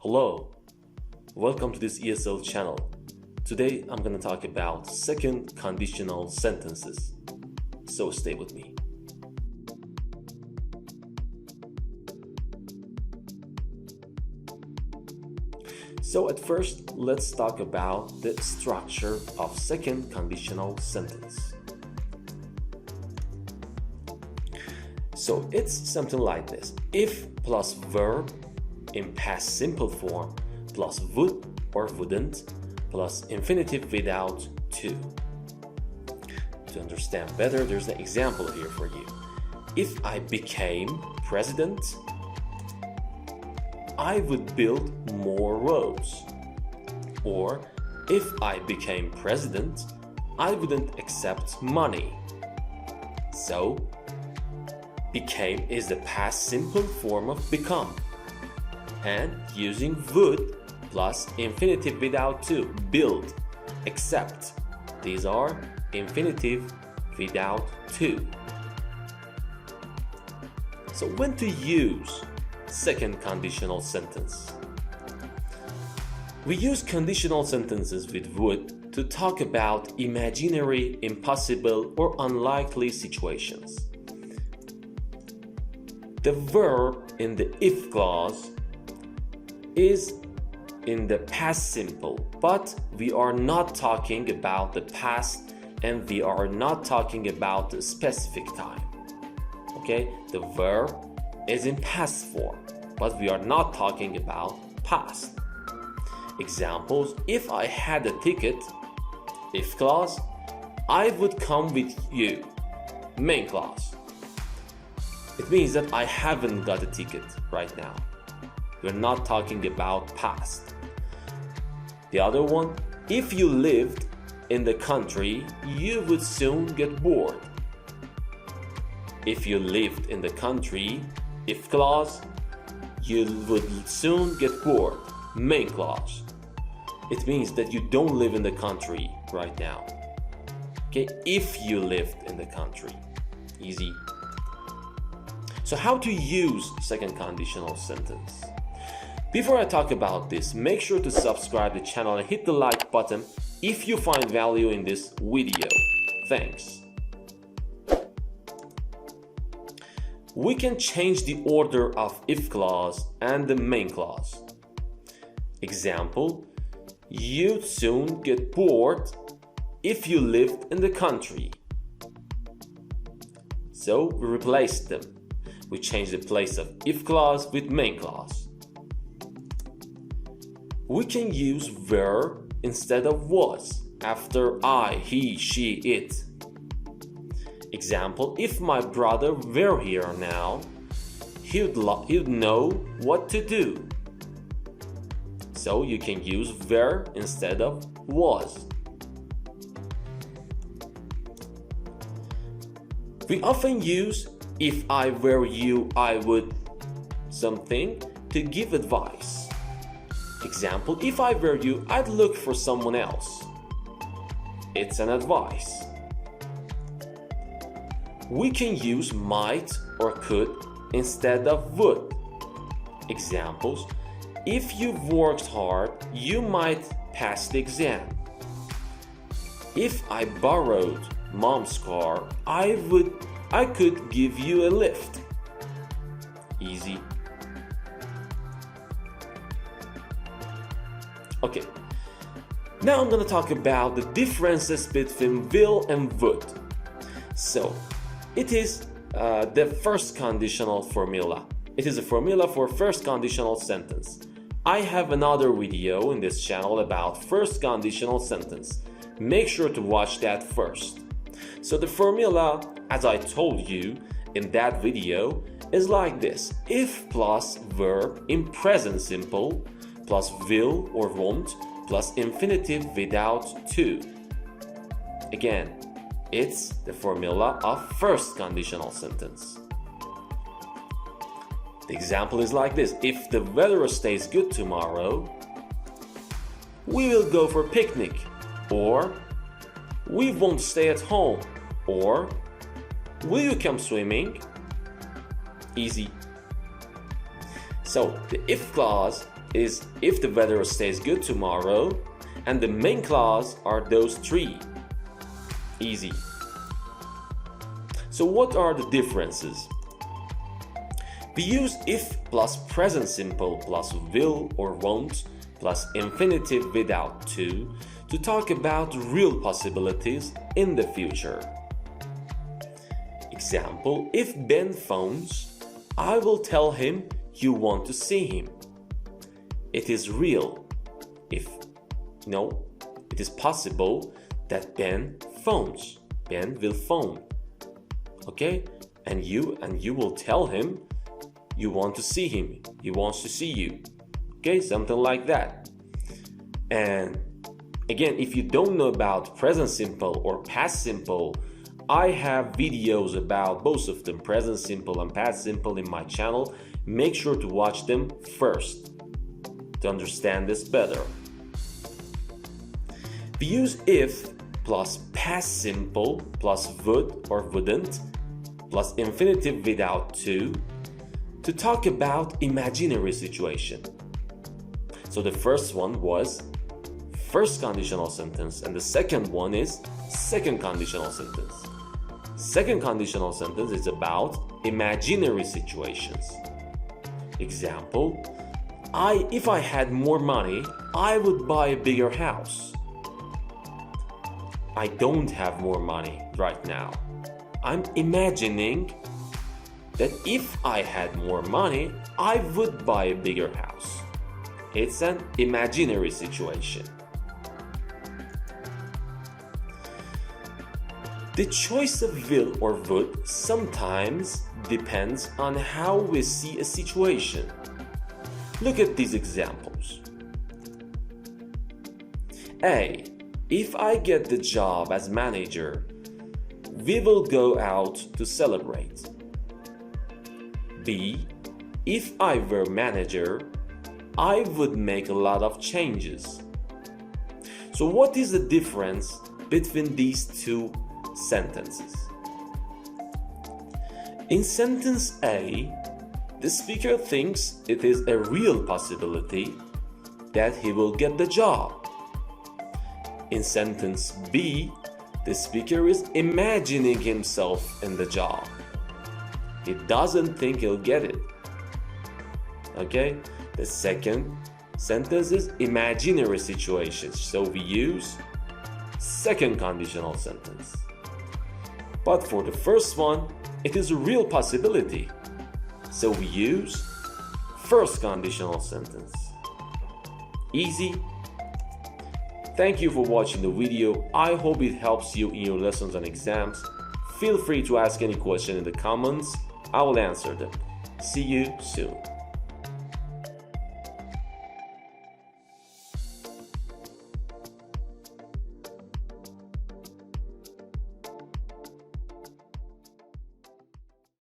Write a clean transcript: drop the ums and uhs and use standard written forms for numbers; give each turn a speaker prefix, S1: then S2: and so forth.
S1: Hello, welcome to this ESL channel. Today I'm going to talk about second conditional sentences. So stay with me. So at first, let's talk about the structure of second conditional sentence. So it's something like this. If plus verb in past simple form plus would or wouldn't plus infinitive without to. To understand better, there's an example here for you. If I became president, I would build more roads. Or, if I became president, I wouldn't accept money. So, became is the past simple form of become. And using would plus infinitive without to, build, accept. These are infinitive without to. So when to use second conditional sentence? We use conditional sentences with would to talk about imaginary, impossible, or unlikely situations. The verb in the if clause is in the past simple, but we are not talking about the past and we are not talking about the specific time. Okay, the verb is in past form, but we are not talking about past. Examples: if I had a ticket, if clause, I would come with you, main clause. It means that I haven't got a ticket right now. We're not talking about past. The other one, if you lived in the country, you would soon get bored. If you lived in the country, if clause, you would soon get bored, main clause. It means that you don't live in the country right now. Okay, if you lived in the country. Easy. So how to use second conditional sentence? Before I talk about this, make sure to subscribe to the channel and hit the like button if you find value in this video. Thanks. We can change the order of if clause and the main clause. Example: you'd soon get bored if you lived in the country. So we replaced them. We change the place of if clause with main clause. We can use verb instead of was after I, he, she, it. Example: if my brother were here now, he'd know what to do. So you can use were instead of was. We often use if I were you, I would something to give advice. Example: if I were you, I'd look for someone else. It's an advice. We can use might or could instead of would. Examples: if you worked hard, you might pass the exam. If I borrowed mom's car, I could give you a lift. Easy. Okay, now I'm going to talk about the differences between will and would. So, it is the first conditional formula. It is a formula for first conditional sentence. I have another video in this channel about first conditional sentence. Make sure to watch that first. So the formula, as I told you in that video, is like this. If plus verb in present simple plus will or won't plus infinitive without to. Again, it's the formula of first conditional sentence. The example is like this. If the weather stays good tomorrow, we will go for a picnic. Or, we won't stay at home. Or, will you come swimming? Easy. So the if clause is if the weather stays good tomorrow, and the main clause are those three. Easy. So what are the differences? We use if plus present simple plus will or won't plus infinitive without to talk about real possibilities in the future. Example, if Ben phones, I will tell him you want to see him. It is real. It is possible that Ben phones. Ben will phone. Okay? And you will tell him you want to see him. He wants to see you. Okay? Something like that. And again, if you don't know about present simple or past simple, I have videos about both of them, present simple and past simple, in my channel. Make sure to watch them first to understand this better. We use if plus past simple plus would or wouldn't plus infinitive without to talk about imaginary situation. So the first one was first conditional sentence, and the second one is second conditional sentence. Second conditional sentence is about imaginary situations. Example, if I had more money, I would buy a bigger house. I don't have more money right now. I'm imagining that if I had more money, I would buy a bigger house. It's an imaginary situation. The choice of will or would sometimes depends on how we see a situation. Look at these examples. A. If I get the job as manager, we will go out to celebrate. B. If I were manager, I would make a lot of changes. So what is the difference between these two sentences? In sentence A, the speaker thinks it is a real possibility that he will get the job. In sentence B, the speaker is imagining himself in the job. He doesn't think he'll get it. Okay? The second sentence is imaginary situations, so we use second conditional sentence. But for the first one, it is a real possibility, so we use first conditional sentence. Easy. Thank you for watching the video. I hope it helps you in your lessons and exams. Feel free to ask any question in the comments. I will answer them. See you soon.